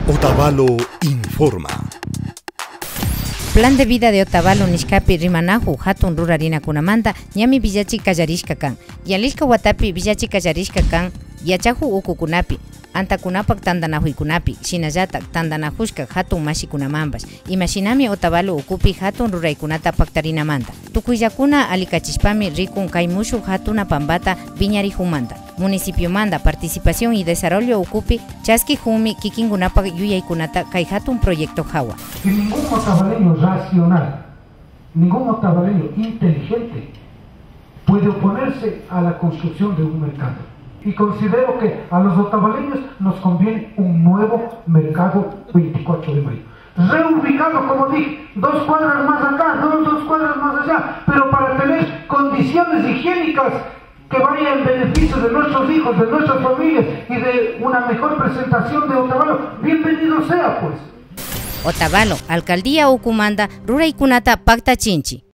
Otavalo informa. Plan de vida de Otavalo nishkapi rimanahu hatun rurarinakunamanta ñami villachi kallarishka kan. Yalishka watapi villachi kallarishka kan yachahu ukukunapi. Antakunapak tandanahuykunapi, shinallatak tandanahushka hatun mashikunamanpas. Imashinami Otavalo ukupi hatun ruraykunata paktarinamanta. Tukuylakuna alikachishpami rikun kay mushu hatuna pambata viñarihumanta. Municipio manda participación y desarrollo ukupi chaski humi kikinkunapak yuyaykunata kay hatun proyecto hawa. Que ningún otavaleño racional, ningún otavaleño inteligente puede oponerse a la construcción de un mercado. Y considero que a los otavaleños nos conviene un nuevo mercado 24 de mayo. Reubicado, como dije, 2 cuadras más acá, 2 cuadras más allá, pero para tener condiciones higiénicas que vayan en beneficio de nuestros hijos, de nuestras familias y de una mejor presentación de Otavalo. Bienvenido sea, pues. Otavalo, Alcaldía Ucumanda, Ruraykunata Pacta Chinchi.